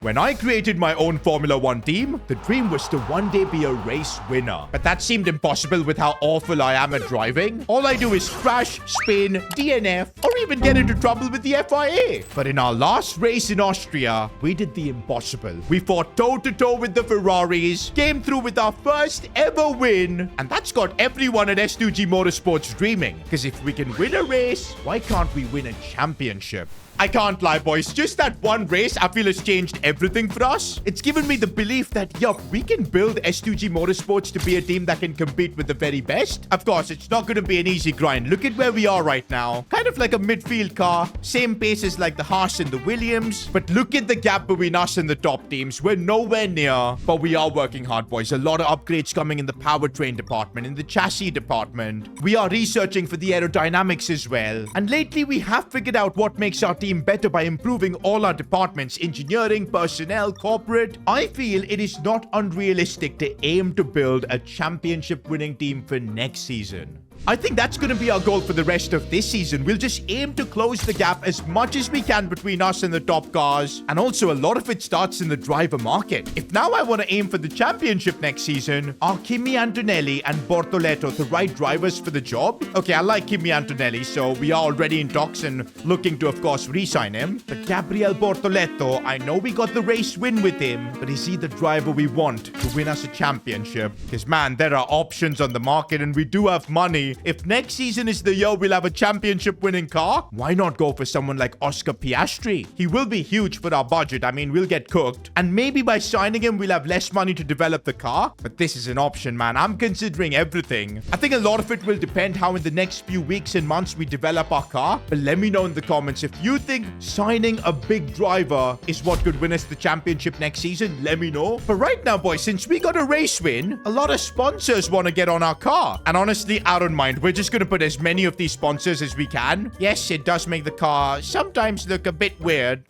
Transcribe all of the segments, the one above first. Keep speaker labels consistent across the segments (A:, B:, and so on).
A: When I created my own Formula 1 team, the dream was to one day be a race winner. But that seemed impossible with how awful I am at driving. All I do is crash, spin, DNF, or even get into trouble with the FIA. But in our last race in Austria, we did the impossible. We fought toe-to-toe with the Ferraris, came through with our first ever win, and that's got everyone at S2G Motorsports dreaming. Because if we can win a race, why can't we win a championship? I can't lie, boys. Just that one race, I feel has changed everything for us. It's given me the belief that, yup, we can build S2G Motorsports to be a team that can compete with the very best. Of course, it's not going to be an easy grind. Look at where we are right now. Kind of like a midfield car. Same pace as like the Haas and the Williams. But look at the gap between us and the top teams. We're nowhere near. But we are working hard, boys. A lot of upgrades coming in the powertrain department, in the chassis department. We are researching for the aerodynamics as well. And lately, we have figured out what makes our team better by improving all our departments, engineering, personnel, corporate. I feel it is not unrealistic to aim to build a championship winning team for next season. I think that's going to be our goal for the rest of this season. We'll just aim to close the gap as much as we can between us and the top cars. And also, a lot of it starts in the driver market. If now I want to aim for the championship next season, are Kimi Antonelli and Bortoleto the right drivers for the job? Okay, I like Kimi Antonelli, so we are already in talks and looking to, of course, re-sign him. But Gabriel Bortoleto, I know we got the race win with him, but is he the driver we want to win us a championship? Because, man, there are options on the market and we do have money. If next season is the year we'll have a championship winning car, why not go for someone like Oscar Piastri? He will be huge for our budget. I mean, we'll get cooked. And maybe by signing him, we'll have less money to develop the car. But this is an option, man. I'm considering everything. I think a lot of it will depend how in the next few weeks and months we develop our car. But let me know in the comments if you think signing a big driver is what could win us the championship next season. Let me know. But right now, boys, since we got a race win, a lot of sponsors want to get on our car. And honestly, I don't mind. We're just going to put as many of these sponsors as we can. Yes, it does make the car sometimes look a bit weird.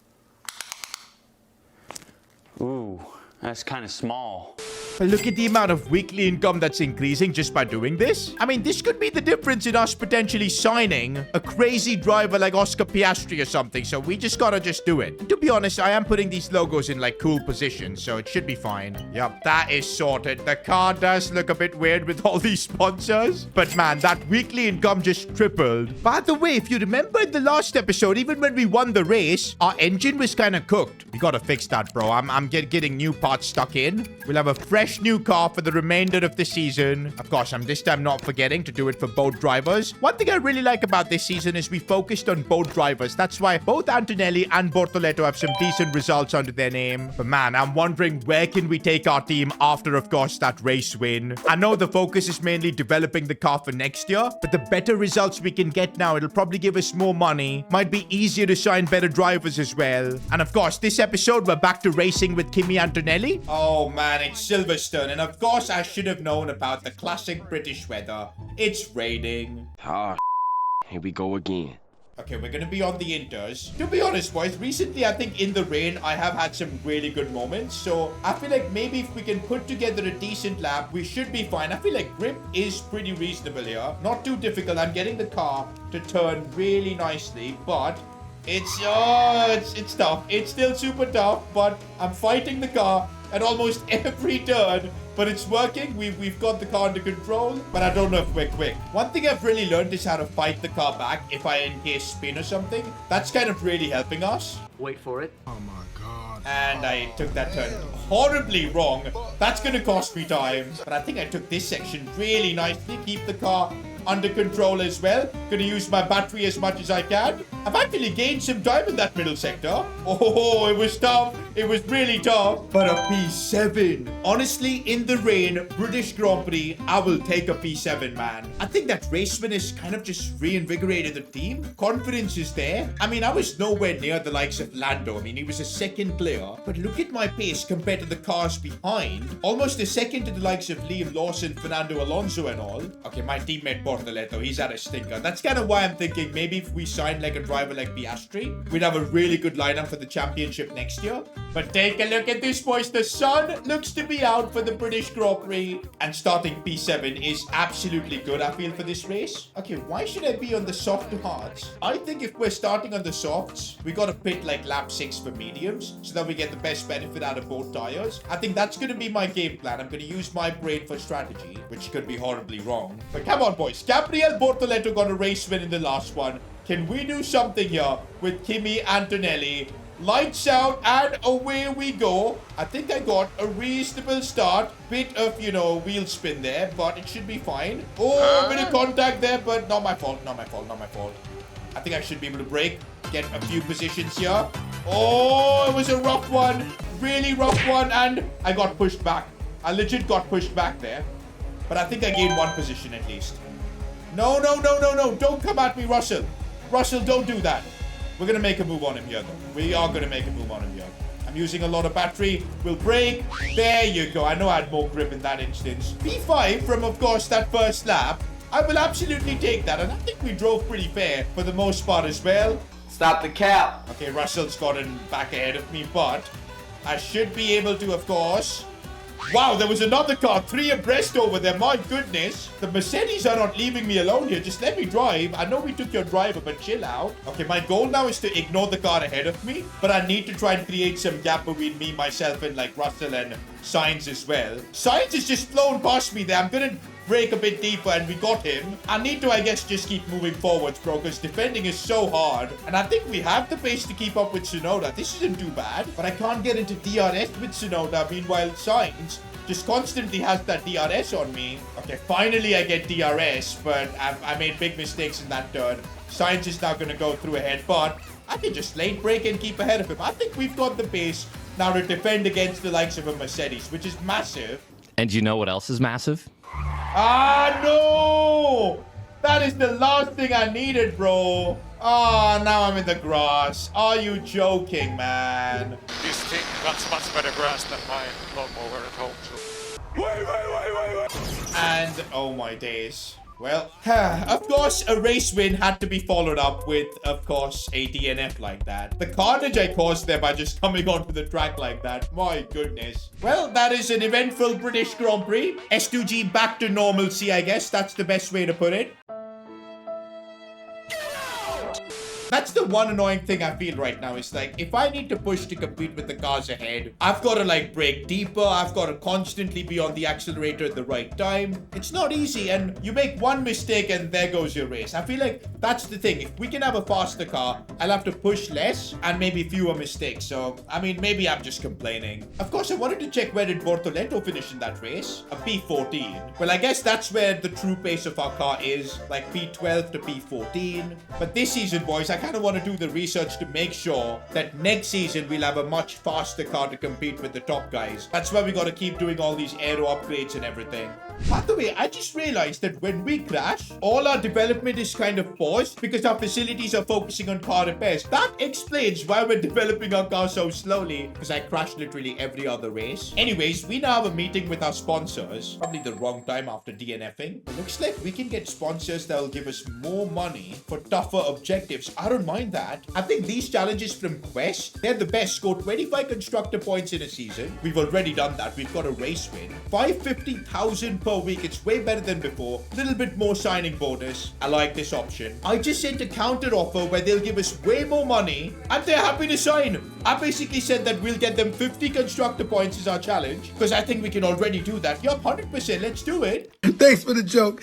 B: Ooh, that's kind of small.
A: But look at the amount of weekly income that's increasing just by doing this. I mean, this could be the difference in us potentially signing a crazy driver like Oscar Piastri or something. So we just gotta do it. To be honest, I am putting these logos in like cool positions, so it should be fine. Yep, that is sorted. The car does look a bit weird with all these sponsors. But man, that weekly income just tripled. By the way, if you remember in the last episode, even when we won the race, our engine was kind of cooked. We gotta fix that, bro. I'm getting new parts stuck in. We'll have a fresh new car for the remainder of the season. Of course, I'm this time not forgetting to do it for both drivers. One thing I really like about this season is we focused on both drivers. That's why both Antonelli and Bortoleto have some decent results under their name. But man, I'm wondering where can we take our team after, of course, that race win. I know the focus is mainly developing the car for next year, but the better results we can get now, it'll probably give us more money. Might be easier to sign better drivers as well. And of course, this episode, we're back to racing with Kimi Antonelli. Oh man, it's Silverstone. And of course, I should have known about the classic British weather. It's raining.
C: Ah, here we go again.
A: Okay, we're going to be on the inters. To be honest, boys, recently, I think in the rain, I have had some really good moments. So I feel like maybe if we can put together a decent lap, we should be fine. I feel like grip is pretty reasonable here. Not too difficult. I'm getting the car to turn really nicely, but it's tough. It's still super tough, but I'm fighting the car at almost every turn, but it's working. We've got the car under control, but I don't know if we're quick. One thing I've really learned is how to fight the car back if I in case spin or something. That's kind of really helping us.
D: Wait for it.
E: Oh my god.
A: And I took that turn horribly wrong. That's gonna cost me time. But I think I took this section really nicely. Keep the car under control as well. Gonna use my battery as much as I can. I've actually gained some time in that middle sector. Oh, it was tough. It was really tough. But a P7. Honestly, in the rain, British Grand Prix, I will take a P7, man. I think that race win has kind of just reinvigorated the team. Confidence is there. I mean, I was nowhere near the likes of Lando. I mean, he was a second player. But look at my pace compared to the cars behind. Almost a second to the likes of Liam Lawson, Fernando Alonso and all. Okay, my teammate Bortoleto, he's at a stinker. That's kind of why I'm thinking maybe if we sign like a driver like Piastri, we'd have a really good lineup for the championship next year. But take a look at this, boys. The sun looks to be out for the British Grand Prix. And starting P7 is absolutely good, I feel, for this race. Okay, why should I be on the soft to hards? I think if we're starting on the softs, we got to pit like lap 6 for mediums so that we get the best benefit out of both tires. I think that's going to be my game plan. I'm going to use my brain for strategy, which could be horribly wrong. But come on, boys. Gabriel Bortoletto got a race win in the last one. Can we do something here with Kimi Antonelli? Lights out and away we go. I think I got a reasonable start. Bit of, you know, wheel spin there, but it should be fine. Oh, a bit of contact there, but not my fault, not my fault, not my fault. I think I should be able to brake, get a few positions here. Oh, it was a rough one. Really rough one, and I got pushed back. I legit got pushed back there. But I think I gained one position at least. No, no, no, no, no. Don't come at me, Russell. Russell, don't do that. We're going to make a move on him here, though. We are going to make a move on him here. I'm using a lot of battery. We'll brake. There you go. I know I had more grip in that instance. P5 from, of course, that first lap. I will absolutely take that. And I think we drove pretty fair for the most part as well.
D: Stop the cap.
A: Okay, Russell's gotten back ahead of me, but I should be able to, of course. Wow, there was another car, 3 abreast over there. My goodness. The Mercedes are not leaving me alone here. Just let me drive. I know we took your driver, but chill out. Okay, my goal now is to ignore the car ahead of me, but I need to try and create some gap between me, myself, and like Russell and Sainz as well. Sainz has just flown past me there. I'm going to brake a bit deeper and we got him. I need to, I guess, just keep moving forwards, bro, because defending is so hard. And I think we have the pace to keep up with Tsunoda. This isn't too bad, but I can't get into DRS with Tsunoda. Meanwhile, Sainz just constantly has that DRS on me. Okay, finally I get DRS, but I made big mistakes in that turn. Sainz is now going to go through ahead, but I can just late brake and keep ahead of him. I think we've got the pace now to defend against the likes of a Mercedes, which is massive.
E: And you know what else is massive?
A: Ah, no! That is the last thing I needed, bro. Oh, now I'm in the grass. Are you joking, man?
F: This thing got much better grass than my lawnmower at home. Wait.
A: And, oh my days. Well, of course, a race win had to be followed up with, of course, a DNF like that. The carnage I caused there by just coming onto the track like that. My goodness. Well, that is an eventful British Grand Prix. S2G back to normalcy, I guess. That's the best way to put it. That's the one annoying thing I feel right now. Is like, if I need to push to compete with the cars ahead, I've got to like brake deeper. I've got to constantly be on the accelerator at the right time. It's not easy, and you make one mistake and there goes your race. I feel like that's the thing. If we can have a faster car, I'll have to push less and maybe fewer mistakes. So, I mean, maybe I'm just complaining. Of course, I wanted to check where did Bortoletto finish in that race? A P14. Well, I guess that's where the true pace of our car is, like P12 to P14. But this season, boys, I kind of want to do the research to make sure that next season we'll have a much faster car to compete with the top guys. That's why we got to keep doing all these aero upgrades and everything. By the way, I just realized that when we crash, all our development is kind of paused because our facilities are focusing on car repairs. That explains why we're developing our car so slowly, because I crash literally every other race. Anyways, we now have a meeting with our sponsors. Probably the wrong time after DNFing. It looks like we can get sponsors that will give us more money for tougher objectives. I don't mind that. I think these challenges from Quest, they're the best. Score 25 constructor points in a season. We've already done that. We've got a race win. 550,000 per week. It's way better than before. A little bit more signing bonus. I like this option. I just sent a counter offer where they'll give us way more money and they're happy to sign. I basically said that we'll get them 50 constructor points as our challenge because I think we can already do that. Yup, 100%. Let's do it.
G: Thanks for the joke.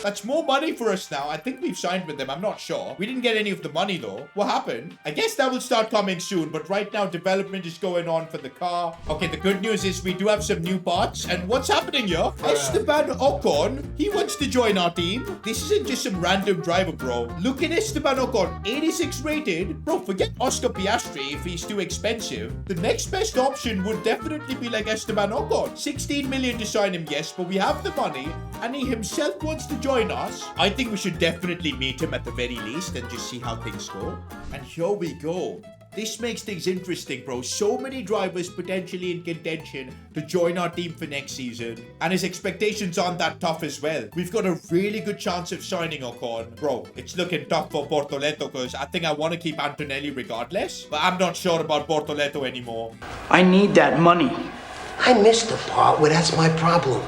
A: That's more money for us now. I think we've signed with them. I'm not sure. We didn't get any of the money though. What happened? I guess that will start coming soon. But right now, development is going on for the car. Okay, the good news is we do have some new parts. And what's happening here? Esteban Ocon. He wants to join our team. This isn't just some random driver, bro. Look at Esteban Ocon. 86 rated. Bro, forget Oscar Piastri if he's too expensive. The next best option would definitely be like Esteban Ocon. 16 million to sign him, yes. But we have the money. And he himself wants to join us. I think we should definitely meet him at the very least and just see how things go. And here we go. This makes things interesting, bro. So many drivers potentially in contention to join our team for next season. And his expectations aren't that tough as well. We've got a really good chance of signing Ocon. Bro, it's looking tough for Bortoleto because I think I want to keep Antonelli regardless. But I'm not sure about Bortoleto anymore.
D: I need that money.
G: I missed the part where that's my problem.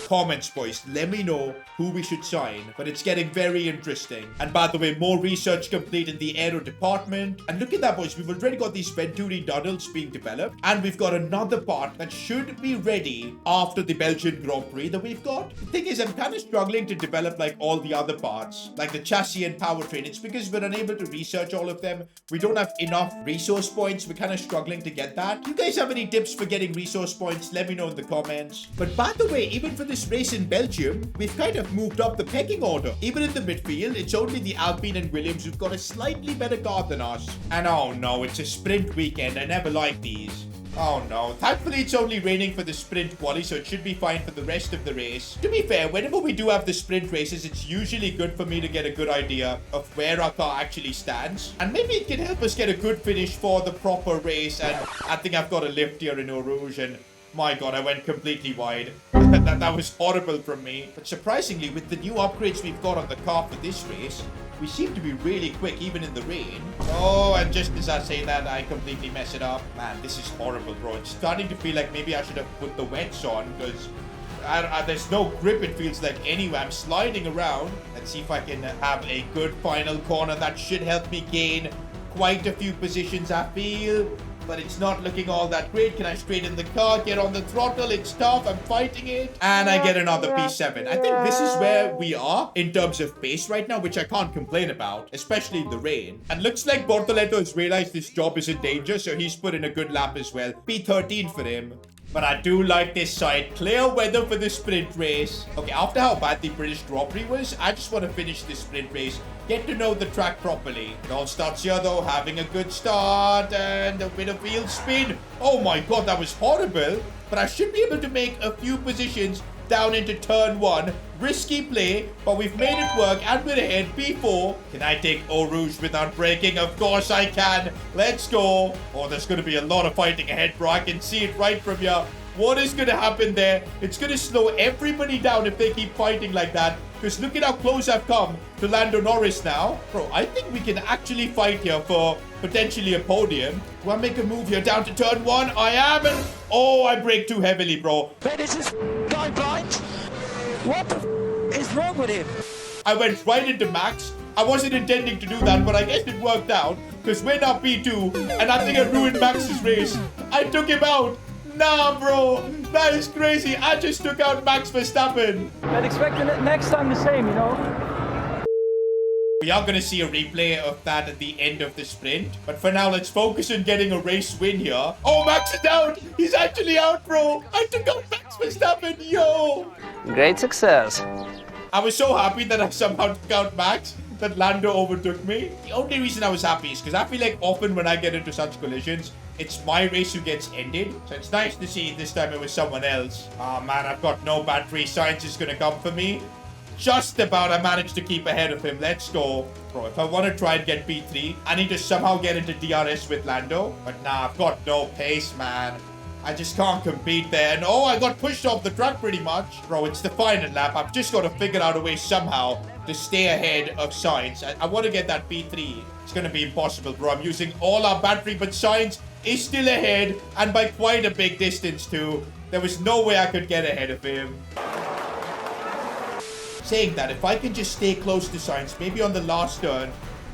A: Comments, boys, let me know who we should sign, but it's getting very interesting. And by the way, more research complete in the aero department. And look at that, boys, we've already got these Venturi Duddles being developed, and we've got another part that should be ready after the Belgian Grand Prix that we've got. The thing is, I'm kind of struggling to develop like all the other parts, like the chassis and powertrain. It's because we're unable to research all of them. We don't have enough resource points. We're kind of struggling to get that. You guys have any tips for getting resource points? Let me know in the comments. But by the way, even for this race in Belgium, we've kind of moved up the pecking order. Even in the midfield, it's only the Alpine and Williams who've got a slightly better car than us. And oh no, it's a sprint weekend. I never like these. Oh no, thankfully it's only raining for the sprint quali, so it should be fine for the rest of the race. To be fair, whenever we do have the sprint races, it's usually good for me to get a good idea of where our car actually stands. And maybe it can help us get a good finish for the proper race. And I think I've got a lift here in Eau Rouge, and my god, I went completely wide. That was horrible from me. But surprisingly, with the new upgrades we've got on the car for this race, we seem to be really quick even in the rain. Oh, and just as I say that, I completely mess it up. Man, this is horrible, bro. It's starting to feel like maybe I should have put the wets on because there's no grip, it feels like, anyway. I'm sliding around. Let's see if I can have a good final corner. That should help me gain quite a few positions, I feel. But it's not looking all that great. Can I straighten the car, get on the throttle? It's tough. I'm fighting it. And I get another P7. I think this is where we are in terms of pace right now, which I can't complain about, especially in the rain. And looks like Bortoleto has realized this job is in danger, so he's put in a good lap as well. P13 for him. But I do like this side. Clear weather for the sprint race. Okay, after how bad the British Grand Prix was, I just want to finish this sprint race. Get to know the track properly. It all starts here though, having a good start and a bit of field spin. Oh my god, that was horrible. But I should be able to make a few positions down into turn 1. Risky play, but we've made it work and we're ahead. P4. Can I take Eau Rouge without braking? Of course I can. Let's go. Oh, there's going to be a lot of fighting ahead, bro. I can see it right from here. What is going to happen there? It's going to slow everybody down if they keep fighting like that. Because look at how close I've come to Lando Norris now. Bro, I think we can actually fight here for potentially a podium. Do I make a move here down to turn 1? I am. And oh, I brake too heavily, bro.
D: Wait, is this guy blind? What the is wrong with him?
A: I went right into Max. I wasn't intending to do that, but I guess it worked out. Because we're now P2, and I think I ruined Max's race. I took him out. Nah, bro. That is crazy. I just took out Max Verstappen.
D: I'd expect it next time the same, you know?
A: We are going to see a replay of that at the end of the sprint. But for now, let's focus on getting a race win here. Oh, Max is out. He's actually out, bro. I took out Max Verstappen. Yo.
H: Great success.
A: I was so happy that I somehow took out Max that Lando overtook me. The only reason I was happy is because I feel like often when I get into such collisions, it's my race who gets ended. So it's nice to see this time it was someone else. Oh man, I've got no battery. Science is going to come for me. Just about I managed to keep ahead of him. Let's go. Bro, if I want to try and get P3, I need to somehow get into DRS with Lando. But nah, I've got no pace, man. I just can't compete there. And oh, I got pushed off the track pretty much. Bro, it's the final lap. I've just got to figure out a way somehow to stay ahead of Sainz. I want to get that P3. It's going to be impossible, bro. I'm using all our battery, but Sainz is still ahead. And by quite a big distance, too. There was no way I could get ahead of him. Saying that, if I can just stay close to Sainz, maybe on the last turn,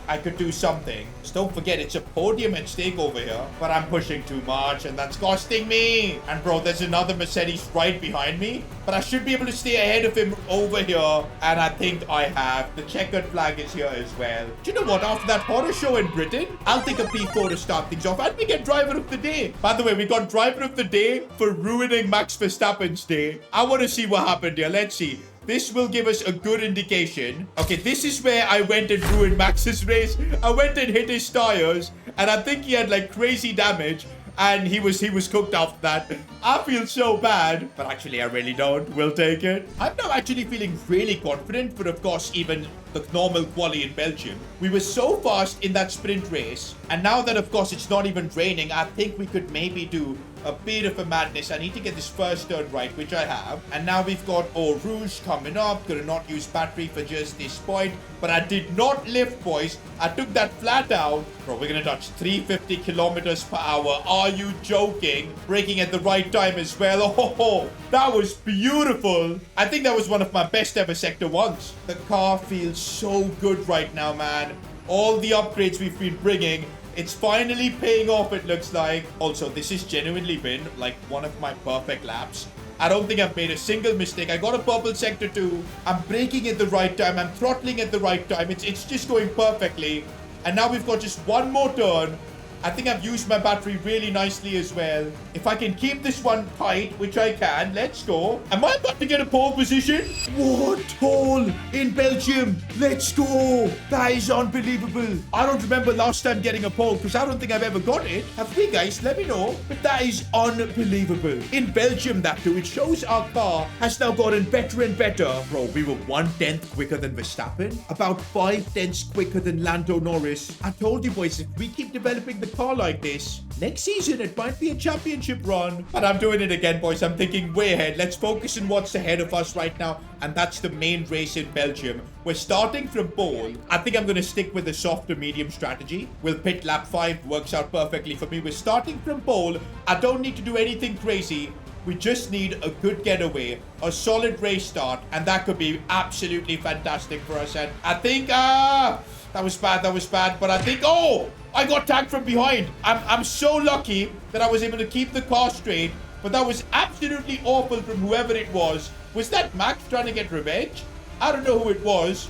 A: I could do something. Just don't forget, it's a podium at stake over here. But I'm pushing too much, and that's costing me. And bro, there's another Mercedes right behind me. But I should be able to stay ahead of him over here. And I think I have. The checkered flag is here as well. Do you know what? After that horror show in Britain, I'll take a P4 to start things off. And we get driver of the day. By the way, we got driver of the day for ruining Max Verstappen's day. I want to see what happened here. Let's see. This will give us a good indication. Okay, this is where I went and ruined Max's race. I went and hit his tires, and I think he had like crazy damage. and he was cooked after that. I feel so bad, but actually I really don't. We'll take it. I'm now actually feeling really confident for, of course, even the normal quali in Belgium. We were so fast in that sprint race, and now that, of course, it's not even raining, I think we could maybe do a bit of a madness. I need to get this first turn right, which I have. And now we've got Eau Rouge coming up. Could have not used battery for just this point, but I did not lift, boys. I took that flat out. Bro, we're gonna touch 350 kilometers per hour. Are you joking? Braking at the right time as well. Oh, that was beautiful. I think that was one of my best ever Sector 1s. The car feels so good right now, man. All the upgrades we've been bringing, it's finally paying off, it looks like. Also, this has genuinely been like one of my perfect laps. I don't think I've made a single mistake. I got a purple Sector 2. I'm braking at the right time. I'm throttling at the right time. It's just going perfectly. And now we've got just one more turn. I think I've used my battery really nicely as well. If I can keep this one tight, which I can, let's go. Am I about to get a pole position? What? Pole in Belgium. Let's go. That is unbelievable. I don't remember last time getting a pole because I don't think I've ever got it. Have we, guys? Let me know. But that is unbelievable. In Belgium, that too. It shows our car has now gotten better and better. Bro, we were 1/10 quicker than Verstappen. About 5/10 quicker than Lando Norris. I told you, boys, if we keep developing the car like this, next season it might be a championship run. But I'm doing it again, boys. I'm thinking way ahead. Let's focus on what's ahead of us right now, and that's the main race in Belgium. We're starting from pole. I think I'm going to stick with the softer medium strategy. We'll pit lap 5. Works out perfectly for me. We're starting from pole. I don't need to do anything crazy. We just need a good getaway, a solid race start, and that could be absolutely fantastic for us. And I think, that was bad, but I think, oh, I got tagged from behind. I'm so lucky that I was able to keep the car straight, but that was absolutely awful from whoever it was. Was that Max trying to get revenge? I don't know who it was.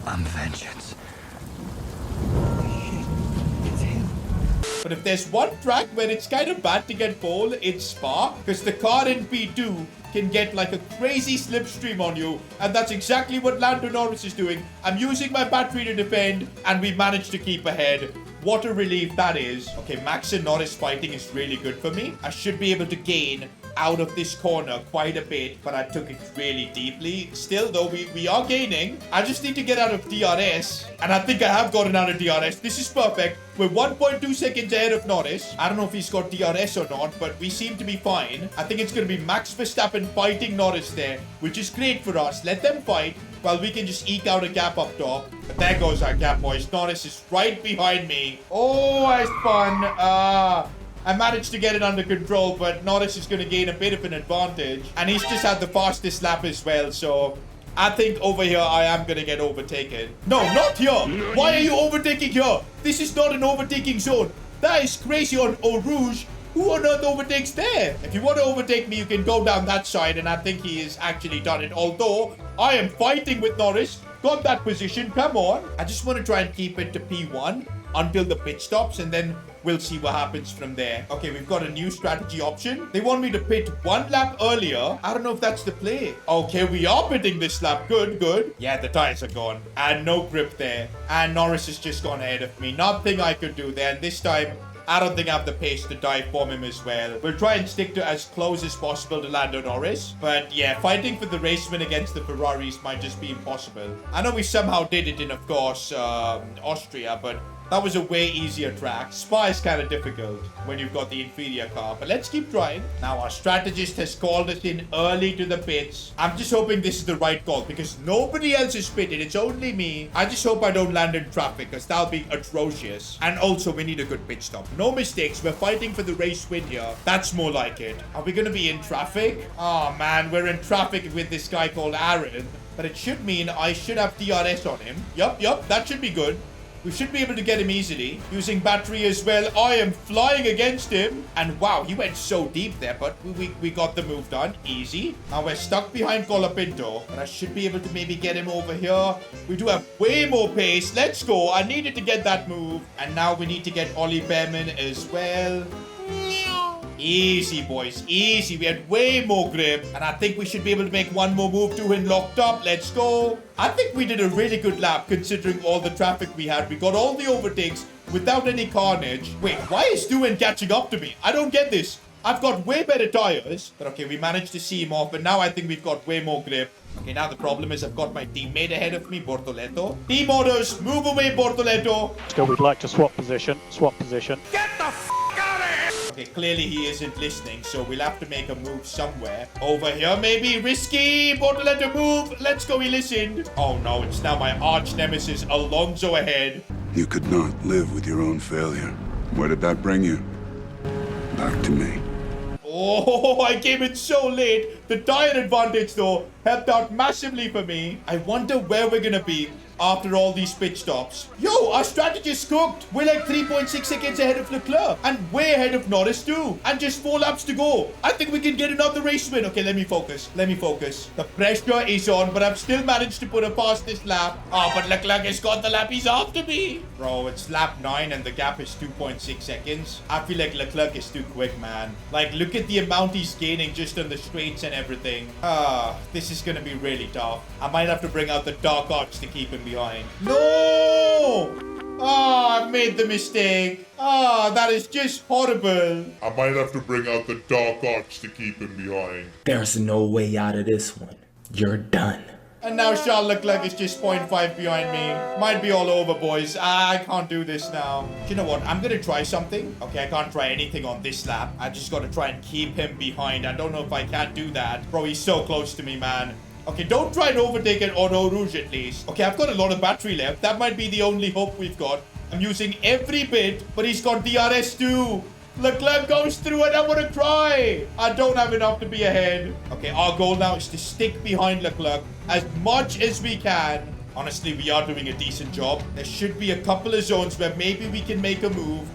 H: I'm vengeance.
A: But if there's one track where it's kind of bad to get pole, it's Spa, because the car in P2 can get like a crazy slipstream on you, and that's exactly what Lando Norris is doing. I'm using my battery to defend, and we managed to keep ahead. What a relief that is. Okay, Max and Norris fighting is really good for me. I should be able to gain out of this corner quite a bit, but I took it really deeply. Still, though, we are gaining. I just need to get out of DRS, and I think I have gotten out of DRS. This is perfect. We're 1.2 seconds ahead of Norris. I don't know if he's got DRS or not, but we seem to be fine. I think it's going to be Max Verstappen fighting Norris there, which is great for us. Let them fight while we can just eke out a gap up top. But there goes our gap, boys. Norris is right behind me. Oh, I spun. I managed to get it under control, but Norris is going to gain a bit of an advantage. And he's just had the fastest lap as well, so I think over here I am going to get overtaken. No, not here. Why are you overtaking here? This is not an overtaking zone. That is crazy on Eau Rouge. Who on earth overtakes there? If you want to overtake me, you can go down that side, and I think he has actually done it. Although, I am fighting with Norris. Got that position. Come on. I just want to try and keep it to P1 until the pit stops, and then we'll see what happens from there. Okay, we've got a new strategy option. They want me to pit 1 lap earlier. I don't know if that's the play. Okay, we are pitting this lap. Good, good. Yeah, the tires are gone. And no grip there. And Norris has just gone ahead of me. Nothing I could do there. And this time, I don't think I have the pace to dive bomb him as well. We'll try and stick to as close as possible to Lando Norris. But yeah, fighting for the race win against the Ferraris might just be impossible. I know we somehow did it in, of course, Austria, but that was a way easier track. Spa is kind of difficult when you've got the inferior car, but let's keep trying. Now, our strategist has called us in early to the pits. I'm just hoping this is the right call because nobody else is pitted. It's only me. I just hope I don't land in traffic because that'll be atrocious. And also, we need a good pit stop. No mistakes. We're fighting for the race win here. That's more like it. Are we going to be in traffic? Oh, man, we're in traffic with this guy called Aaron. But it should mean I should have DRS on him. Yup, that should be good. We should be able to get him easily. Using battery as well. I am flying against him. And wow, he went so deep there. But we got the move done. Easy. Now we're stuck behind Colapinto. But I should be able to maybe get him over here. We do have way more pace. Let's go. I needed to get that move. And now we need to get Ollie Behrman as well. Easy, boys. Easy. We had way more grip. And I think we should be able to make one more move to him locked up. Let's go. I think we did a really good lap considering all the traffic we had. We got all the overtakes. without any carnage. Wait, why is Doohan catching up to me? I don't get this. I've got way better tires. But okay, we managed to see him off. And now I think we've got way more grip. Okay, now the problem is I've got my teammate ahead of me, Bortoleto. Team orders, move away, Bortoleto.
I: Still, we'd like to swap position. Swap position.
A: Get the f out of here! Okay, clearly he isn't listening, so we'll have to make a move somewhere. Over here, maybe? Risky! Bortoleto, move! Let's go, he listened. Oh no, it's now my arch nemesis, Alonso ahead.
J: You could not live with your own failure. Where did that bring you? Back to me.
A: Oh, I came in so late. The tire advantage, though, helped out massively for me. I wonder where we're gonna be after all these pit stops. Yo, our strategy's cooked. We're like 3.6 seconds ahead of Leclerc and way ahead of Norris too. And just 4 laps to go. I think we can get another race win. Okay, let me focus. Let me focus. The pressure is on, but I've still managed to put her past this lap. Oh, but Leclerc has got the lap. He's after me. Bro, it's lap 9 and the gap is 2.6 seconds. I feel like Leclerc is too quick, man. Like, look at the amount he's gaining just on the straights and everything. This is gonna be really tough. I might have to bring out the dark arts to keep him behind. No! I've made the mistake. That is just horrible.
K: I might have to bring out the dark arts to keep him behind.
H: There's no way out of this one. You're done.
A: And now Charles Leclerc is just 0.5 behind me. Might be all over, boys. I can't do this now. Do you know what? I'm gonna try something. Okay, I can't try anything on this lap. I just gotta try and keep him behind. I don't know if I can do that. Bro, he's so close to me, man. Okay, don't try and overtake it on Eau Rouge at least. Okay, I've got a lot of battery left. That might be the only hope we've got. I'm using every bit, but he's got DRS too. Leclerc goes through and I want to cry. I don't have enough to be ahead. Okay, our goal now is to stick behind Leclerc as much as we can. Honestly, we are doing a decent job. There should be a couple of zones where maybe we can make a move.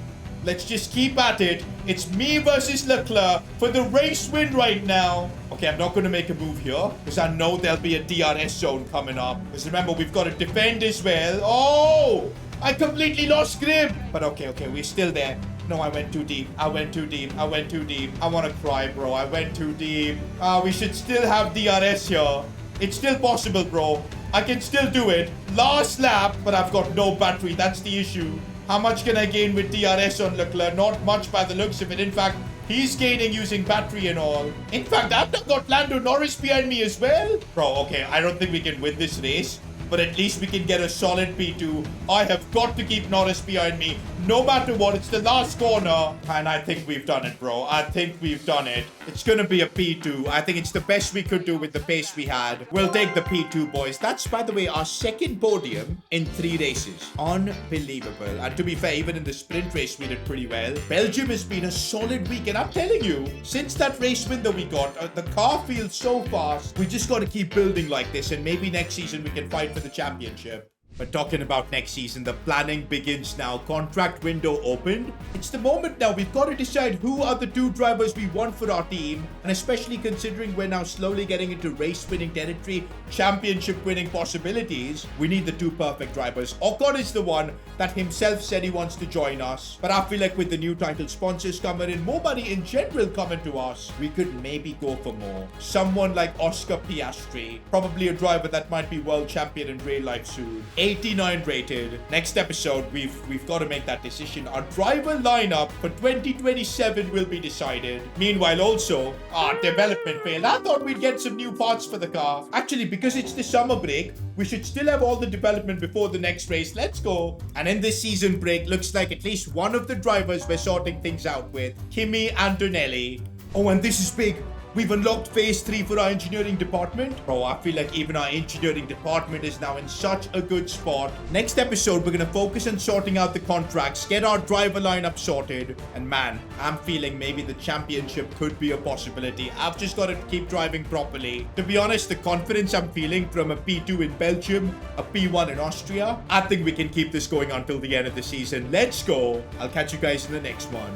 A: Let's just keep at it. It's me versus Leclerc for the race win right now. Okay, I'm not going to make a move here because I know there'll be a DRS zone coming up. Because remember, we've got to defend as well. Oh, I completely lost grip. But okay, we're still there. No, I went too deep. I went too deep. I went too deep. I want to cry, bro. I went too deep. We should still have DRS here. It's still possible, bro. I can still do it. Last lap, but I've got no battery. That's the issue. How much can I gain with DRS on Leclerc? Not much by the looks of it. In fact, he's gaining using battery and all. In fact, I've got Lando Norris behind me as well. Bro, okay, I don't think we can win this race. But at least we can get a solid P2. I have got to keep Norris behind me. No matter what, it's the last corner. And I think we've done it, bro. I think we've done it. It's going to be a P2. I think it's the best we could do with the pace we had. We'll take the P2, boys. That's, by the way, our second podium in 3 races. Unbelievable. And to be fair, even in the sprint race, we did pretty well. Belgium has been a solid week. And I'm telling you, since that race win that we got, the car feels so fast. We just got to keep building like this. And maybe next season we can fight for the championship. But talking about next season, the planning begins now. Contract window opened. It's the moment now. We've got to decide who are the 2 drivers we want for our team. And especially considering we're now slowly getting into race-winning territory, championship-winning possibilities, we need the 2 perfect drivers. Ocon is the one that himself said he wants to join us. But I feel like with the new title sponsors coming in, more money in general coming to us, we could maybe go for more. Someone like Oscar Piastri. Probably a driver that might be world champion in real life soon. 89 rated. Next episode, we've got to make that decision. Our driver lineup for 2027 will be decided. Meanwhile, also, our development failed. I thought we'd get some new parts for the car. Actually, because it's the summer break, we should still have all the development before the next race. Let's go. And in this season break, looks like at least one of the drivers we're sorting things out with. Kimi Antonelli. Oh, and this is big. We've unlocked phase 3 for our engineering department. Bro, I feel like even our engineering department is now in such a good spot. Next episode, we're going to focus on sorting out the contracts, get our driver lineup sorted. And man, I'm feeling maybe the championship could be a possibility. I've just got to keep driving properly. To be honest, the confidence I'm feeling from a P2 in Belgium, a P1 in Austria, I think we can keep this going until the end of the season. Let's go. I'll catch you guys in the next one.